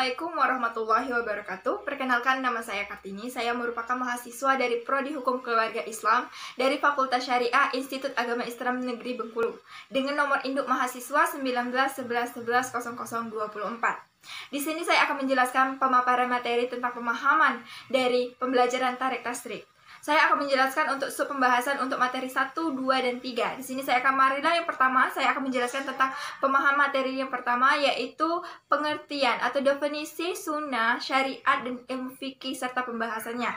Assalamualaikum warahmatullahi wabarakatuh. Perkenalkan, nama saya Kartini. Saya merupakan mahasiswa dari Prodi Hukum Keluarga Islam dari Fakultas Syariah Institut Agama Islam Negeri Bengkulu dengan nomor induk mahasiswa 1911110024. Di sini saya akan menjelaskan pemaparan materi tentang pemahaman dari pembelajaran tarik tasrik. Saya akan menjelaskan untuk sub pembahasan untuk materi 1, 2, dan 3. Di sini saya akan marilah yang pertama, saya akan menjelaskan tentang pemahaman materi yang pertama, yaitu pengertian atau definisi sunnah, syariat, dan ilmu fikih serta pembahasannya.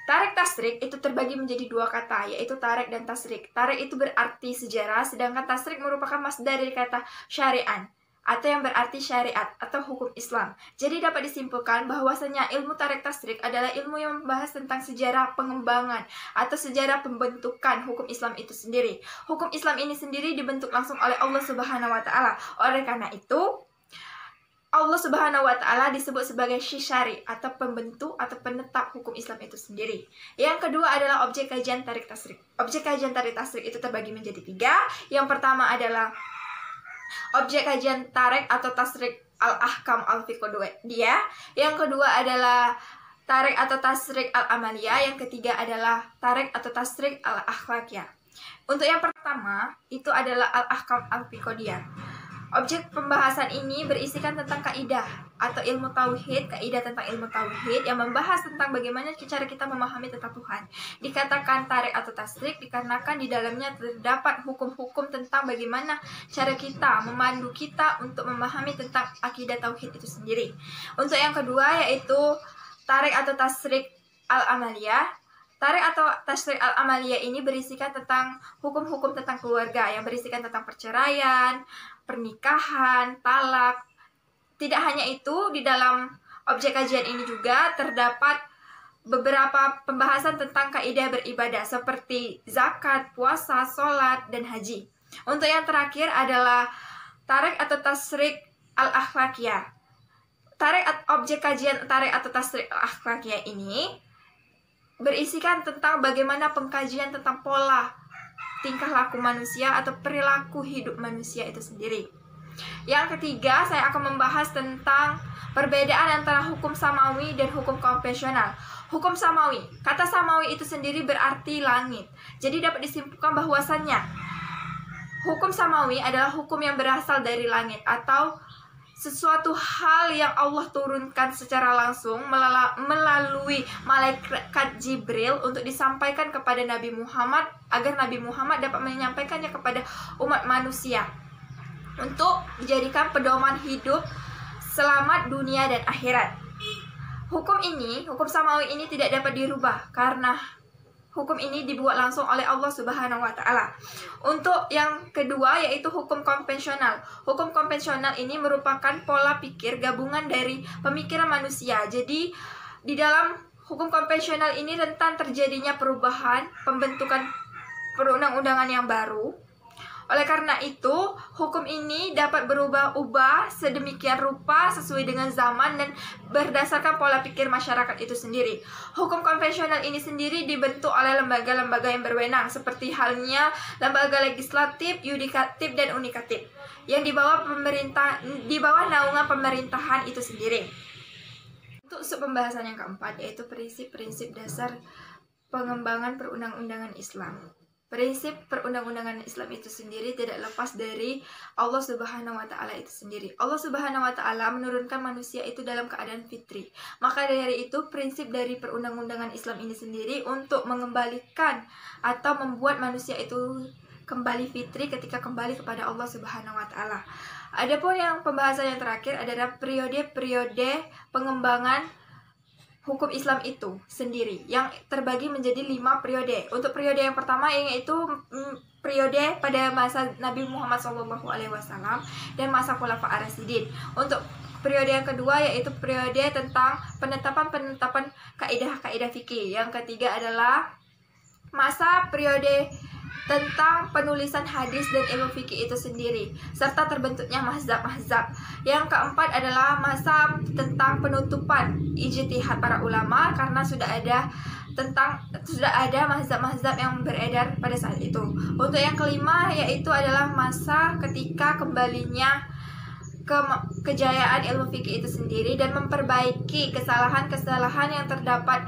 Tarik tasrik itu terbagi menjadi dua kata, yaitu tarik dan tasrik. Tarik itu berarti sejarah, sedangkan tasrik merupakan masdar dari kata syari'an, atau yang berarti syariat atau hukum Islam. Jadi dapat disimpulkan bahwasanya ilmu tarik tasrik adalah ilmu yang membahas tentang sejarah pengembangan atau sejarah pembentukan hukum Islam itu sendiri. Hukum Islam ini sendiri dibentuk langsung oleh Allah Subhanahu wa taala. Oleh karena itu, Allah Subhanahu wa taala disebut sebagai syari atau pembentuk atau penetap hukum Islam itu sendiri. Yang kedua adalah objek kajian tarik tasrik. Objek kajian tarik tasrik itu terbagi menjadi 3. Yang pertama adalah objek kajian tarik atau tasrik al-ahkam al-fiqhiyah. Yang kedua adalah tarik atau tasrik al-amaliyah. Yang ketiga adalah tarik atau tasrik al-akhlaqiyah. Untuk yang pertama, itu adalah al-ahkam al-fiqhiyah. Objek pembahasan ini berisikan tentang kaidah atau ilmu tauhid, kaidah tentang ilmu tauhid yang membahas tentang bagaimana cara kita memahami tentang Tuhan. Dikatakan tarik atau tasrik dikarenakan di dalamnya terdapat hukum-hukum tentang bagaimana cara kita memandu kita untuk memahami tentang akidah tauhid itu sendiri. Untuk yang kedua yaitu tarik atau tasrik al-amaliyah. Tarik atau tasrik al-amaliyah ini berisikan tentang hukum-hukum tentang keluarga yang berisikan tentang perceraian, pernikahan, talak. Tidak hanya itu, di dalam objek kajian ini juga terdapat beberapa pembahasan tentang kaidah beribadah seperti zakat, puasa, sholat, dan haji. Untuk yang terakhir adalah tarik atau tasrik al-akhlaqiyah. Objek kajian tarik atau tasrik al-akhlaqiyah ini berisikan tentang bagaimana pengkajian tentang pola tingkah laku manusia atau perilaku hidup manusia itu sendiri. Yang ketiga, saya akan membahas tentang perbedaan antara hukum samawi dan hukum konvensional. Hukum samawi, kata samawi itu sendiri berarti langit. Jadi dapat disimpulkan bahwasannya hukum samawi adalah hukum yang berasal dari langit atau sesuatu hal yang Allah turunkan secara langsung melalui malaikat Jibril untuk disampaikan kepada Nabi Muhammad agar Nabi Muhammad dapat menyampaikannya kepada umat manusia untuk dijadikan pedoman hidup selamat dunia dan akhirat. Hukum samawi ini tidak dapat dirubah karena hukum ini dibuat langsung oleh Allah Subhanahu wa taala. Untuk yang kedua yaitu hukum konvensional. Hukum konvensional ini merupakan pola pikir gabungan dari pemikiran manusia. Jadi di dalam hukum konvensional ini rentan terjadinya perubahan, pembentukan perundang-undangan yang baru. Oleh karena itu, hukum ini dapat berubah-ubah sedemikian rupa sesuai dengan zaman dan berdasarkan pola pikir masyarakat itu sendiri. Hukum konvensional ini sendiri dibentuk oleh lembaga-lembaga yang berwenang, seperti halnya lembaga legislatif, yudikatif, dan unikatif, yang di bawah naungan pemerintahan itu sendiri. Untuk sub pembahasan yang keempat, yaitu prinsip-prinsip dasar pengembangan perundang-undangan Islam. Prinsip perundang-undangan Islam itu sendiri tidak lepas dari Allah Subhanahu wa taala itu sendiri. Allah Subhanahu wa taala menurunkan manusia itu dalam keadaan fitri. Maka dari itu prinsip dari perundang-undangan Islam ini sendiri untuk mengembalikan atau membuat manusia itu kembali fitri ketika kembali kepada Allah Subhanahu wa taala. Adapun yang pembahasan yang terakhir adalah periode-periode pengembangan hukum Islam itu sendiri yang terbagi menjadi 5 periode. Untuk periode yang pertama yaitu periode pada masa Nabi Muhammad SAW dan masa Khulafaur Rasyidin. Untuk periode yang kedua yaitu periode tentang penetapan kaidah-kaidah fikih. Yang ketiga adalah masa periode tentang penulisan hadis dan ilmu fikih itu sendiri, serta terbentuknya mazhab-mazhab. Yang keempat adalah masa tentang penutupan ijtihad para ulama karena sudah ada mazhab-mazhab yang beredar pada saat itu. Untuk yang kelima yaitu adalah masa ketika kembalinya kejayaan ilmu fikih itu sendiri dan memperbaiki kesalahan-kesalahan yang terdapat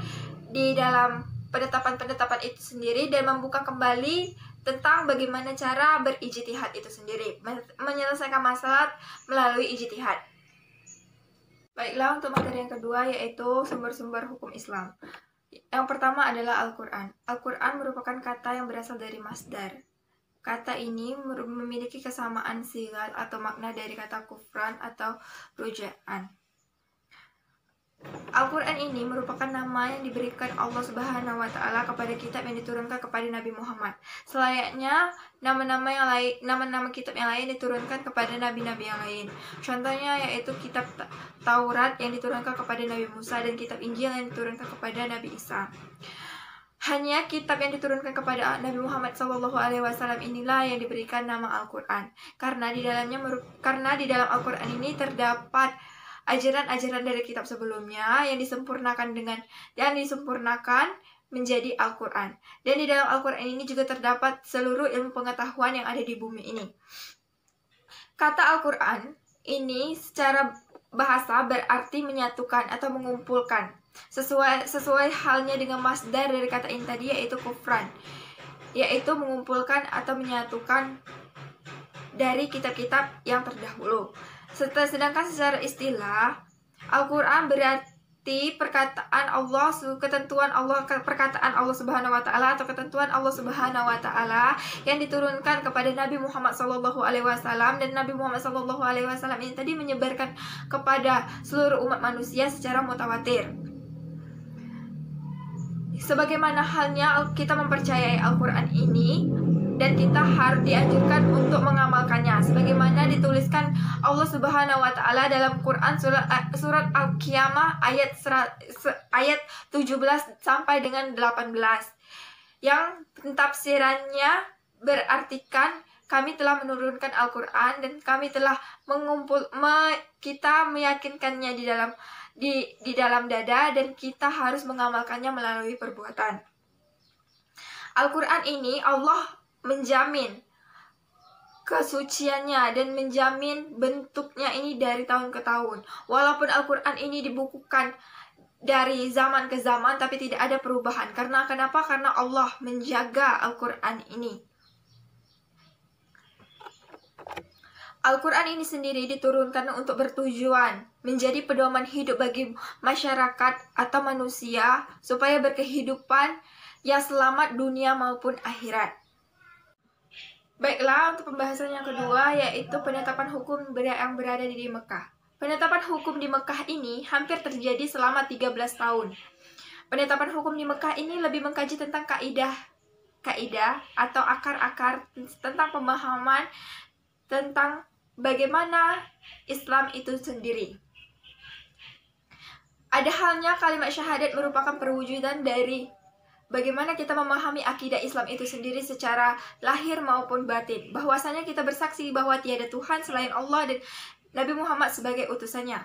di dalam penetapan-penetapan itu sendiri, dan membuka kembali tentang bagaimana cara berijtihad itu sendiri, menyelesaikan masalah melalui ijtihad. Baiklah, untuk materi yang kedua yaitu sumber-sumber hukum Islam. Yang pertama adalah Al-Quran. Al-Quran merupakan kata yang berasal dari masdar. Kata ini memiliki kesamaan sigat atau makna dari kata kufran atau rujaan. Al-Quran ini merupakan nama yang diberikan Allah Subhanahu wa Ta'ala kepada kitab yang diturunkan kepada Nabi Muhammad. Selayaknya nama-nama kitab yang lain diturunkan kepada nabi-nabi yang lain. Contohnya yaitu kitab Taurat yang diturunkan kepada Nabi Musa dan kitab Injil yang diturunkan kepada Nabi Isa. Hanya kitab yang diturunkan kepada Nabi Muhammad SAW inilah yang diberikan nama Al-Quran. Karena di dalam Al-Quran ini terdapat ajaran-ajaran dari kitab sebelumnya yang disempurnakan menjadi Al-Quran. Dan di dalam Al-Quran ini juga terdapat seluruh ilmu pengetahuan yang ada di bumi ini. Kata Al-Quran ini secara bahasa berarti menyatukan atau mengumpulkan. Sesuai halnya dengan masdar dari kata ini tadi, yaitu kufran, yaitu mengumpulkan atau menyatukan dari kitab-kitab yang terdahulu. Sedangkan secara istilah, Al-Quran berarti perkataan Allah Subhanahu wa Ta'ala atau ketentuan Allah Subhanahu wa Ta'ala yang diturunkan kepada Nabi Muhammad SAW, dan Nabi Muhammad SAW ini tadi menyebarkan kepada seluruh umat manusia secara mutawatir. Sebagaimana halnya kita mempercayai Al-Quran ini, dan kita harus dianjurkan untuk mengamalkannya sebagaimana dituliskan Allah Subhanahu wa Ta'ala dalam Quran surat Al-Qiyamah ayat 17 sampai dengan 18, yang tafsirannya berartikan kami telah menurunkan Al-Quran dan kami telah kita meyakinkannya di dalam dada, dan kita harus mengamalkannya melalui perbuatan. Al-Quran ini Allah menjamin kesuciannya dan menjamin bentuknya ini dari tahun ke tahun. Walaupun Al-Quran ini dibukukan dari zaman ke zaman, tapi tidak ada perubahan. Kenapa? Karena Allah menjaga Al-Quran ini. Al-Quran ini sendiri diturunkan untuk bertujuan menjadi pedoman hidup bagi masyarakat atau manusia supaya berkehidupan yang selamat dunia maupun akhirat. Baiklah, untuk pembahasan yang kedua yaitu penetapan hukum yang berada di Mekah. Penetapan hukum di Mekah ini hampir terjadi selama 13 tahun. Penetapan hukum di Mekah ini lebih mengkaji tentang kaidah atau akar-akar tentang pemahaman tentang bagaimana Islam itu sendiri. Ada halnya kalimat syahadat merupakan perwujudan dari bagaimana kita memahami akidah Islam itu sendiri secara lahir maupun batin. Bahwasanya kita bersaksi bahwa tiada Tuhan selain Allah dan Nabi Muhammad sebagai utusannya.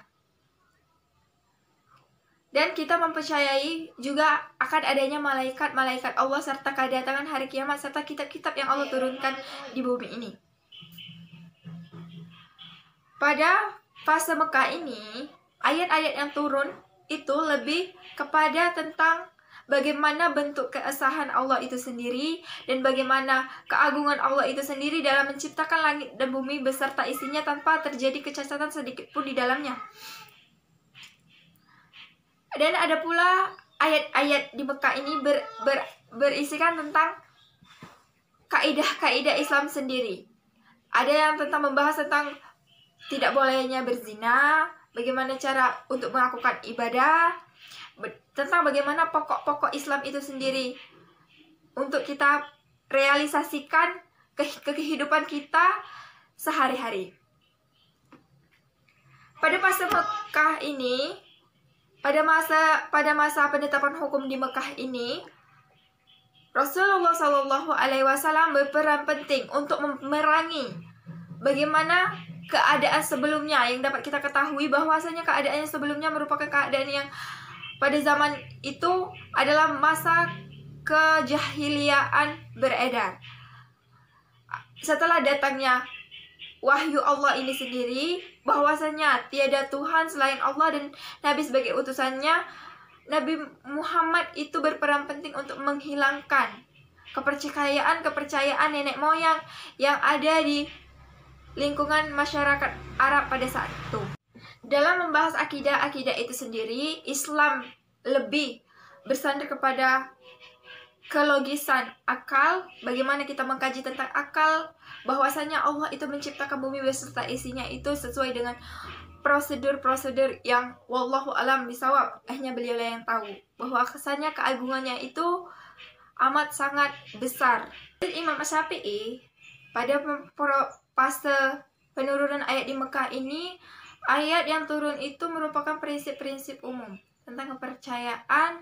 Dan kita mempercayai juga akan adanya malaikat-malaikat Allah serta kedatangan hari kiamat serta kitab-kitab yang Allah turunkan di bumi ini. Pada fase Mekah ini, ayat-ayat yang turun itu lebih kepada tentang bagaimana bentuk keesahan Allah itu sendiri dan bagaimana keagungan Allah itu sendiri dalam menciptakan langit dan bumi beserta isinya tanpa terjadi kecacatan sedikit pun di dalamnya. Dan ada pula ayat-ayat di Mekah ini berisikan tentang kaidah-kaidah Islam sendiri. Ada yang tentang membahas tentang tidak bolehnya berzina, bagaimana cara untuk melakukan ibadah, tentang bagaimana pokok-pokok Islam itu sendiri untuk kita realisasikan ke kehidupan kita sehari-hari. Pada fase Mekah ini, pada masa penetapan hukum di Mekah ini, Rasulullah SAW berperan penting untuk memerangi bagaimana keadaan sebelumnya yang dapat kita ketahui bahwasanya keadaan yang sebelumnya merupakan keadaan yang pada zaman itu adalah masa kejahiliaan beredar. Setelah datangnya wahyu Allah ini sendiri, bahwasanya tiada Tuhan selain Allah dan Nabi sebagai utusannya, Nabi Muhammad itu berperan penting untuk menghilangkan kepercayaan nenek moyang yang ada di lingkungan masyarakat Arab pada saat itu. Dalam membahas akidah itu sendiri, Islam lebih bersandar kepada kelogisan akal, bagaimana kita mengkaji tentang akal, bahwasanya Allah itu menciptakan bumi beserta isinya itu sesuai dengan prosedur-prosedur yang wallahu alam bisawab, hanya beliaulah yang tahu, bahwa kesannya keagungannya itu amat sangat besar. Imam Syafi'i pada fase penurunan ayat di Mekah ini, ayat yang turun itu merupakan prinsip-prinsip umum tentang kepercayaan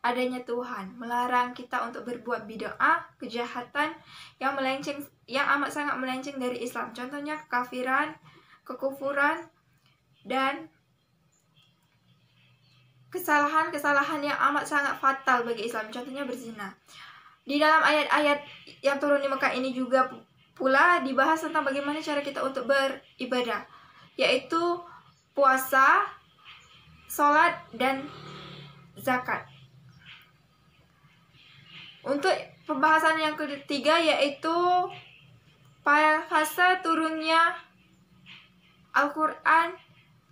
adanya Tuhan, melarang kita untuk berbuat bid'ah, kejahatan yang melenceng, yang amat sangat melenceng dari Islam. Contohnya kekafiran, kekufuran, dan kesalahan-kesalahan yang amat sangat fatal bagi Islam. Contohnya berzina. Di dalam ayat-ayat yang turun di Mekah ini juga pula dibahas tentang bagaimana cara kita untuk beribadah, yaitu puasa, sholat, dan zakat. Untuk pembahasan yang ketiga yaitu fase turunnya Al-Quran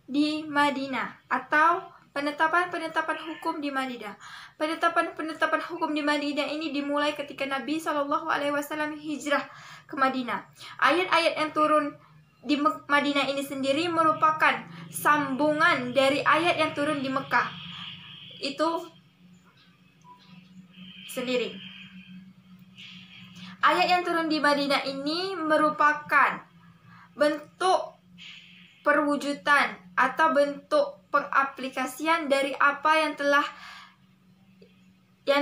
di Madinah atau penetapan hukum di Madinah. Penetapan hukum di Madinah ini dimulai ketika Nabi SAW hijrah ke Madinah. Ayat-ayat yang turun di Madinah ini sendiri merupakan sambungan dari ayat yang turun di Mekah itu sendiri. Ayat yang turun di Madinah ini merupakan bentuk perwujudan atau bentuk pengaplikasian dari apa yang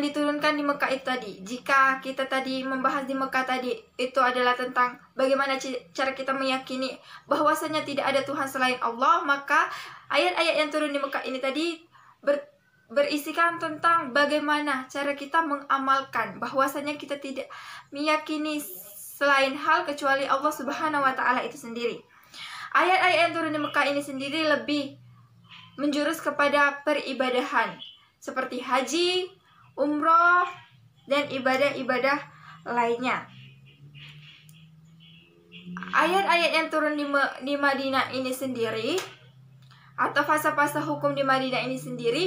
diturunkan di Mekah itu tadi. Jika kita tadi membahas di Mekah tadi itu adalah tentang bagaimana cara kita meyakini bahwasanya tidak ada Tuhan selain Allah, maka ayat-ayat yang turun di Mekah ini tadi berisikan tentang bagaimana cara kita mengamalkan bahwasanya kita tidak meyakini selain hal kecuali Allah Subhanahu wa taala itu sendiri. Ayat-ayat yang turun di Mekah ini sendiri lebih menjurus kepada peribadahan seperti haji, umroh, dan ibadah-ibadah lainnya. Ayat-ayat yang turun di Madinah ini sendiri atau fase-fase hukum di Madinah ini sendiri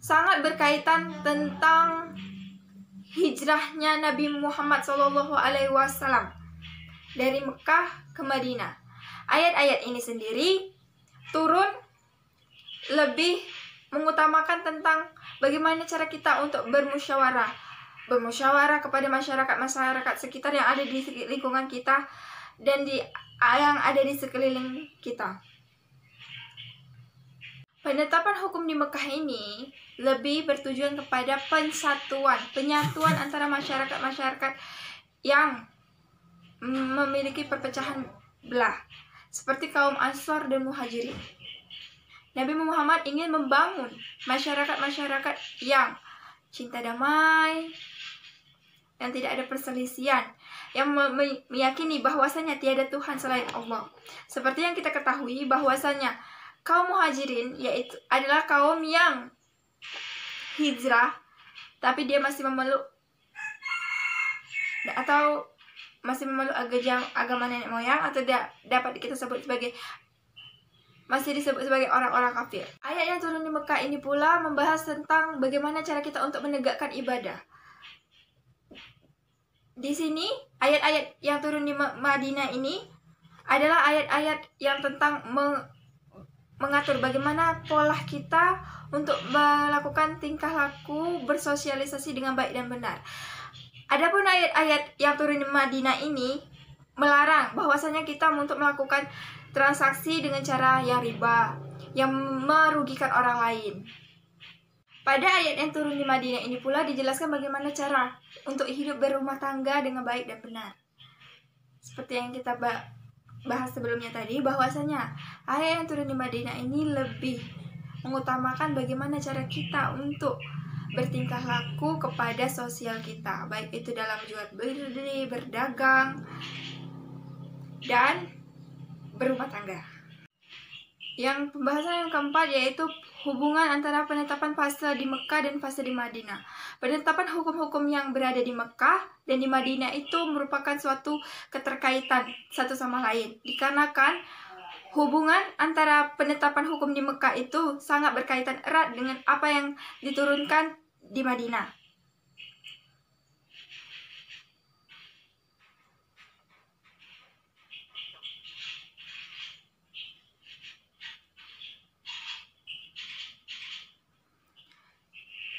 sangat berkaitan tentang hijrahnya Nabi Muhammad SAW dari Mekah ke Madinah. Ayat-ayat ini sendiri turun lebih mengutamakan tentang bagaimana cara kita untuk bermusyawarah kepada masyarakat sekitar yang ada di lingkungan kita dan yang ada di sekeliling kita. Penetapan hukum di Mekah ini lebih bertujuan kepada penyatuan antara masyarakat yang memiliki perpecahan belah, seperti kaum Ansor dan Muhajirin. Nabi Muhammad ingin membangun masyarakat yang cinta damai dan tidak ada perselisihan, yang meyakini bahwasanya tiada Tuhan selain Allah. Seperti yang kita ketahui bahwasanya kaum Muhajirin yaitu adalah kaum yang hijrah tapi dia masih memeluk agama nenek moyang, atau dapat kita sebut sebagai masih disebut sebagai orang-orang kafir. Ayat yang turun di Mekah ini pula membahas tentang bagaimana cara kita untuk menegakkan ibadah. Di sini ayat-ayat yang turun di Madinah ini adalah ayat-ayat yang tentang mengatur bagaimana pola kita untuk melakukan tingkah laku bersosialisasi dengan baik dan benar. Adapun ayat-ayat yang turun di Madinah ini melarang bahwasanya kita untuk melakukan transaksi dengan cara yang riba, yang merugikan orang lain. Pada ayat yang turun di Madinah ini pula dijelaskan bagaimana cara untuk hidup berumah tangga dengan baik dan benar. Seperti yang kita bahas sebelumnya tadi, bahwasanya ayat yang turun di Madinah ini lebih mengutamakan bagaimana cara kita untuk bertingkah laku kepada sosial kita, baik itu dalam jual beli, berdagang, dan berumah tangga. Yang pembahasan yang keempat yaitu hubungan antara penetapan fase di Mekah dan fase di Madinah. Penetapan hukum-hukum yang berada di Mekah dan di Madinah itu merupakan suatu keterkaitan satu sama lain. Dikarenakan hubungan antara penetapan hukum di Mekah itu sangat berkaitan erat dengan apa yang diturunkan di Madinah.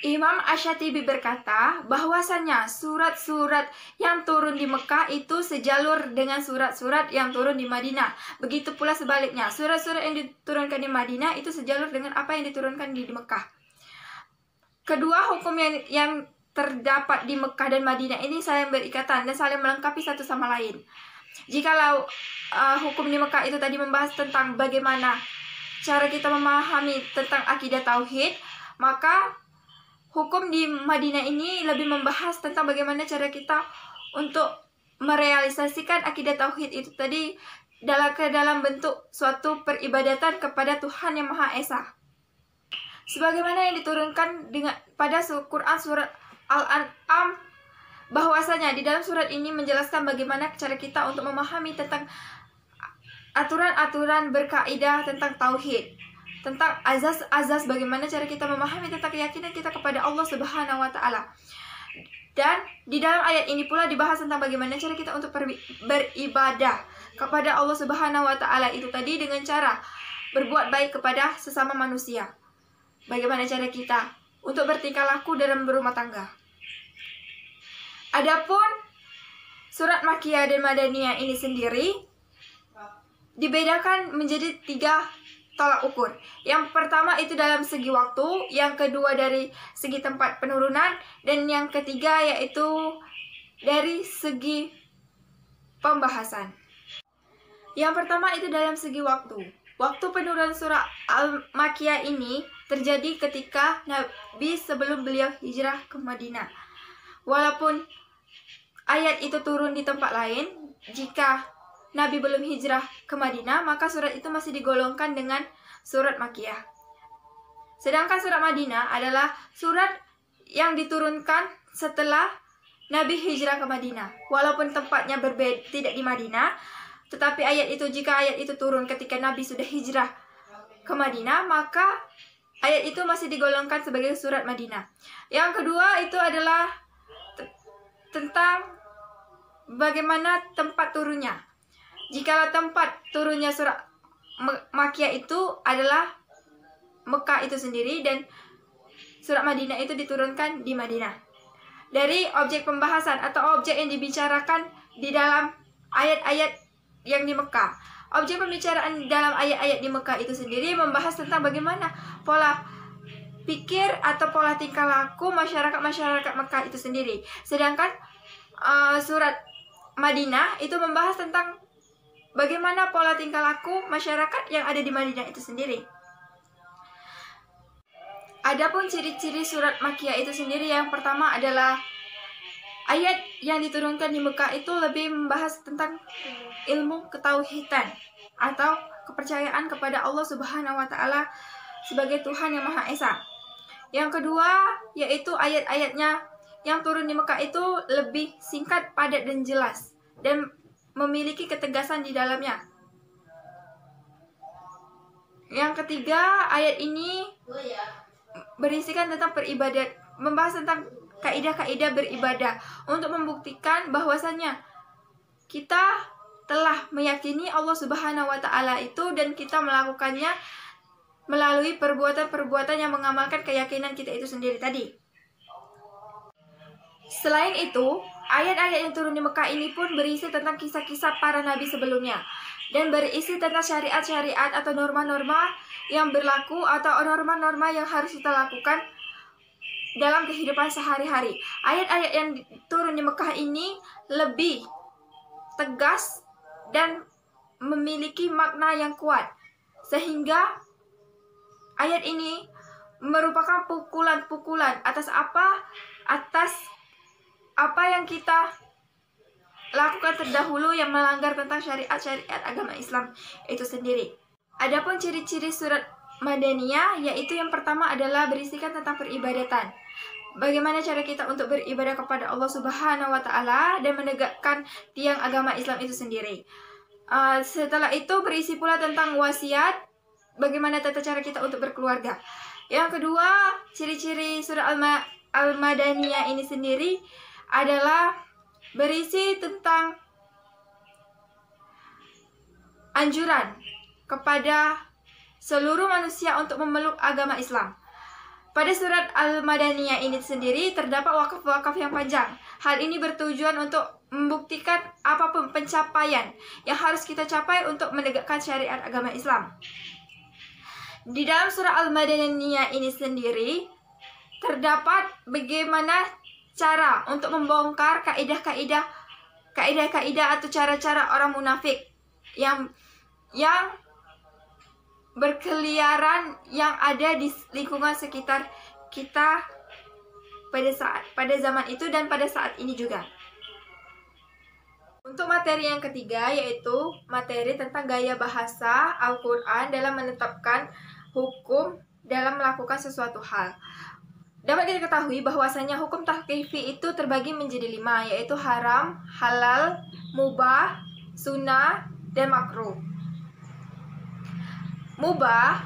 Imam Asy-Syatibi berkata bahwasannya surat-surat yang turun di Mekah itu sejalur dengan surat-surat yang turun di Madinah. Begitu pula sebaliknya, surat-surat yang diturunkan di Madinah itu sejalur dengan apa yang diturunkan di Mekah. Kedua hukum yang terdapat di Mekah dan Madinah ini saling berikatan dan saling melengkapi satu sama lain. Jikalau hukum di Mekah itu tadi membahas tentang bagaimana cara kita memahami tentang akidah tauhid, maka hukum di Madinah ini lebih membahas tentang bagaimana cara kita untuk merealisasikan akidah tauhid itu tadi dalam bentuk suatu peribadatan kepada Tuhan yang Maha Esa. Sebagaimana yang diturunkan pada Quran surat Al-An'am, bahwasanya di dalam surat ini menjelaskan bagaimana cara kita untuk memahami tentang aturan-aturan berkaidah tentang tauhid, tentang azas-azas bagaimana cara kita memahami tentang keyakinan kita kepada Allah Subhanahu wa taala. Dan di dalam ayat ini pula dibahas tentang bagaimana cara kita untuk beribadah kepada Allah Subhanahu wa taala itu tadi dengan cara berbuat baik kepada sesama manusia. Bagaimana cara kita untuk bertingkah laku dalam berumah tangga. Adapun surat Makkiyah dan Madaniyah ini sendiri dibedakan menjadi 3 tolak ukur. Yang pertama itu dalam segi waktu, yang kedua dari segi tempat penurunan, dan yang ketiga yaitu dari segi pembahasan. Yang pertama itu dalam segi waktu. Waktu penurunan surah Al-Makkiyah ini terjadi ketika Nabi sebelum beliau hijrah ke Madinah. Walaupun ayat itu turun di tempat lain, jika Nabi belum hijrah ke Madinah, maka surat itu masih digolongkan dengan surat Makkiyah. Sedangkan surat Madinah adalah surat yang diturunkan setelah Nabi hijrah ke Madinah. Walaupun tempatnya berbeda, tidak di Madinah, tetapi jika ayat itu turun ketika Nabi sudah hijrah ke Madinah, maka ayat itu masih digolongkan sebagai surat Madinah. Yang kedua itu adalah tentang bagaimana tempat turunnya. Jika tempat turunnya surat Makkiyah itu adalah Mekah itu sendiri dan surat Madinah itu diturunkan di Madinah. Dari objek pembahasan atau objek yang dibicarakan di dalam ayat-ayat yang di Mekah. Objek pembicaraan dalam ayat-ayat di Mekah itu sendiri membahas tentang bagaimana pola pikir atau pola tingkah laku masyarakat Mekah itu sendiri. Sedangkan surat Madinah itu membahas tentang bagaimana pola tingkah laku masyarakat yang ada di Madinah itu sendiri. Adapun ciri-ciri surat Makkiyah itu sendiri, yang pertama adalah ayat yang diturunkan di Mekah itu lebih membahas tentang ilmu ketauhidan atau kepercayaan kepada Allah Subhanahu wa taala sebagai Tuhan yang Maha Esa. Yang kedua, yaitu ayat-ayatnya yang turun di Mekah itu lebih singkat, padat dan jelas dan memiliki ketegasan di dalamnya. Yang ketiga, ayat ini berisikan tentang beribadat, membahas tentang kaidah-kaidah beribadah untuk membuktikan bahwasannya kita telah meyakini Allah Subhanahu wa taala itu dan kita melakukannya melalui perbuatan-perbuatan yang mengamalkan keyakinan kita itu sendiri tadi. Selain itu, ayat-ayat yang turun di Mekah ini pun berisi tentang kisah-kisah para nabi sebelumnya dan berisi tentang syariat-syariat atau norma-norma yang berlaku atau norma-norma yang harus kita lakukan dalam kehidupan sehari-hari. Ayat-ayat yang turun di Mekah ini lebih tegas dan memiliki makna yang kuat, sehingga ayat ini merupakan pukulan-pukulan atas apa yang kita lakukan terdahulu yang melanggar tentang syariat-syariat agama Islam itu sendiri. Adapun ciri-ciri surat Madaniyah, yaitu yang pertama adalah berisikan tentang peribadatan. Bagaimana cara kita untuk beribadah kepada Allah Subhanahu wa Ta'ala dan menegakkan tiang agama Islam itu sendiri. Setelah itu berisi pula tentang wasiat, bagaimana tata cara kita untuk berkeluarga. Yang kedua, ciri-ciri surah Al-Madaniyah ini sendiri adalah berisi tentang anjuran kepada seluruh manusia untuk memeluk agama Islam. Pada surat Al-Madaniyah ini sendiri terdapat wakaf-wakaf yang panjang. Hal ini bertujuan untuk membuktikan apapun pencapaian yang harus kita capai untuk menegakkan syariat agama Islam. Di dalam surah Al-Madaniyah ini sendiri terdapat bagaimana cara untuk membongkar kaidah-kaidah atau cara-cara orang munafik yang berkeliaran yang ada di lingkungan sekitar kita pada zaman itu dan pada saat ini juga. Untuk materi yang ketiga, yaitu materi tentang gaya bahasa Al-Quran dalam menetapkan hukum dalam melakukan sesuatu hal. Dapat kita ketahui bahwasanya hukum taklifi itu terbagi menjadi 5, yaitu haram, halal, mubah, sunnah, dan makruh. Mubah,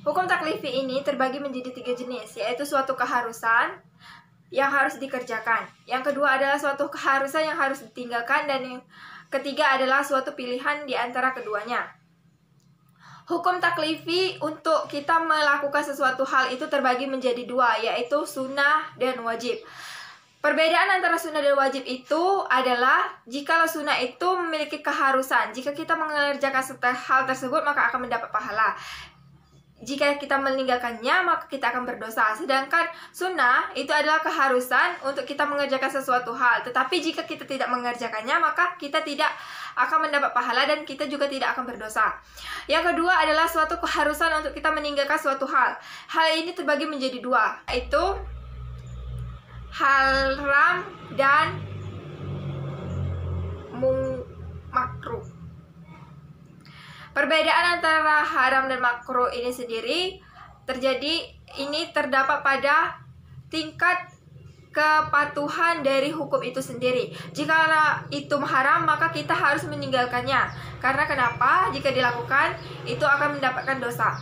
hukum taklifi ini terbagi menjadi 3 jenis, yaitu suatu keharusan yang harus dikerjakan, yang kedua adalah suatu keharusan yang harus ditinggalkan, dan yang ketiga adalah suatu pilihan di antara keduanya. Hukum taklifi untuk kita melakukan sesuatu hal itu terbagi menjadi 2, yaitu sunnah dan wajib. Perbedaan antara sunnah dan wajib itu adalah jika sunnah itu memiliki keharusan. Jika kita mengerjakan hal tersebut maka akan mendapat pahala. Jika kita meninggalkannya maka kita akan berdosa. Sedangkan sunnah itu adalah keharusan untuk kita mengerjakan sesuatu hal. Tetapi jika kita tidak mengerjakannya maka kita tidak akan mendapat pahala dan kita juga tidak akan berdosa. Yang kedua adalah suatu keharusan untuk kita meninggalkan suatu hal. Hal ini terbagi menjadi 2, yaitu haram dan makruh. Perbedaan antara haram dan makruh ini sendiri terdapat pada tingkat kepatuhan dari hukum itu sendiri. Jika itu haram maka kita harus meninggalkannya. Karena kenapa? Jika dilakukan itu akan mendapatkan dosa.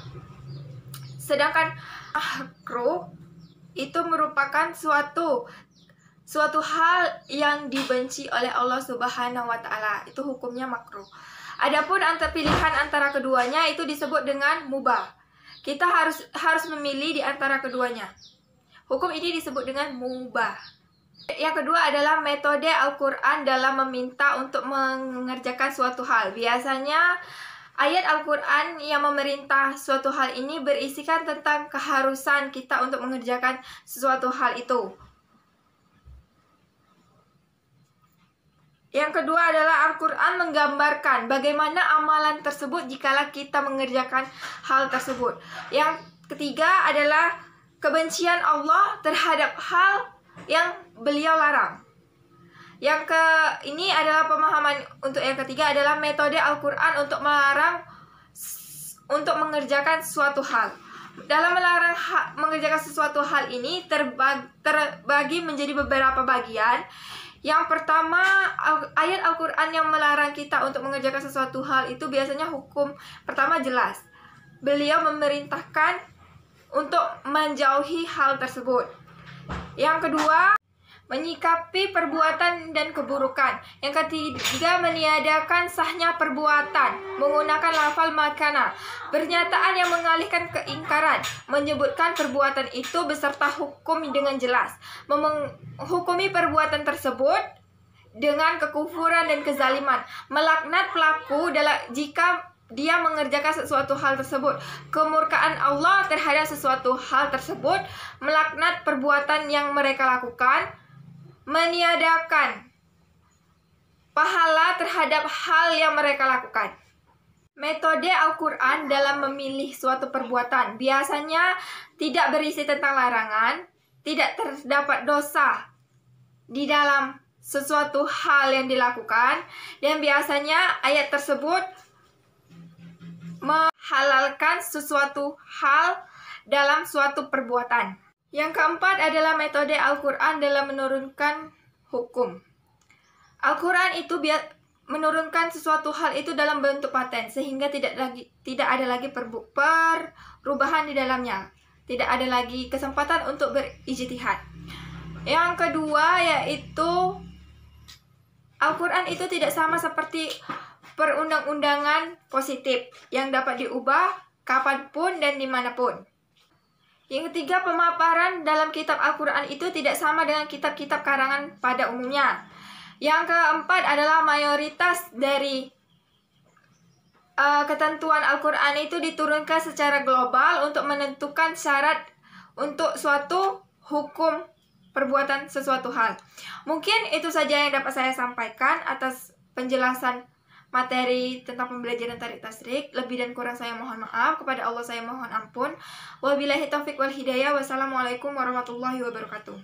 Sedangkan makruh itu merupakan suatu hal yang dibenci oleh Allah Subhanahu wa Ta'ala. Itu hukumnya makruh. Adapun pilihan antara keduanya itu disebut dengan mubah. Kita harus memilih di antara keduanya. Hukum ini disebut dengan mubah. Yang kedua adalah metode Al-Quran dalam meminta untuk mengerjakan suatu hal. Biasanya ayat Al-Quran yang memerintah suatu hal ini berisikan tentang keharusan kita untuk mengerjakan sesuatu hal itu. Yang kedua adalah Al-Quran menggambarkan bagaimana amalan tersebut jikalau kita mengerjakan hal tersebut. Yang ketiga adalah kebencian Allah terhadap hal yang beliau larang. Ini adalah pemahaman untuk yang ketiga adalah metode Al-Quran untuk melarang untuk mengerjakan suatu hal. Dalam melarang mengerjakan sesuatu hal ini terbagi menjadi beberapa bagian. Yang pertama, ayat Al-Quran yang melarang kita untuk mengerjakan sesuatu hal itu biasanya hukum pertama jelas. Beliau memerintahkan untuk menjauhi hal tersebut. Yang kedua, menyikapi perbuatan dan keburukan. Yang ketiga, meniadakan sahnya perbuatan menggunakan lafal makana, pernyataan yang mengalihkan keingkaran, menyebutkan perbuatan itu beserta hukum dengan jelas, menghukumi perbuatan tersebut dengan kekufuran dan kezaliman, melaknat pelaku jika dia mengerjakan sesuatu hal tersebut, kemurkaan Allah terhadap sesuatu hal tersebut, melaknat perbuatan yang mereka lakukan, meniadakan pahala terhadap hal yang mereka lakukan. Metode Al-Quran dalam memilih suatu perbuatan biasanya tidak berisi tentang larangan, tidak terdapat dosa di dalam sesuatu hal yang dilakukan, dan biasanya ayat tersebut menghalalkan sesuatu hal dalam suatu perbuatan. Yang keempat adalah metode Al-Quran dalam menurunkan hukum. Al-Quran itu menurunkan sesuatu hal itu dalam bentuk paten, sehingga tidak ada lagi perubahan di dalamnya. Tidak ada lagi kesempatan untuk berijtihad. Yang kedua yaitu Al-Quran itu tidak sama seperti perundang-undangan positif yang dapat diubah kapanpun dan dimanapun. Yang ketiga, pemaparan dalam kitab Al-Quran itu tidak sama dengan kitab-kitab karangan pada umumnya. Yang keempat adalah mayoritas dari ketentuan Al-Quran itu diturunkan secara global untuk menentukan syarat untuk suatu hukum perbuatan sesuatu hal. Mungkin itu saja yang dapat saya sampaikan atas penjelasan materi tentang pembelajaran tarik tasrik. Lebih dan kurang saya mohon maaf. Kepada Allah saya mohon ampun. Wabillahi taufiq wal hidayah. Wassalamualaikum warahmatullahi wabarakatuh.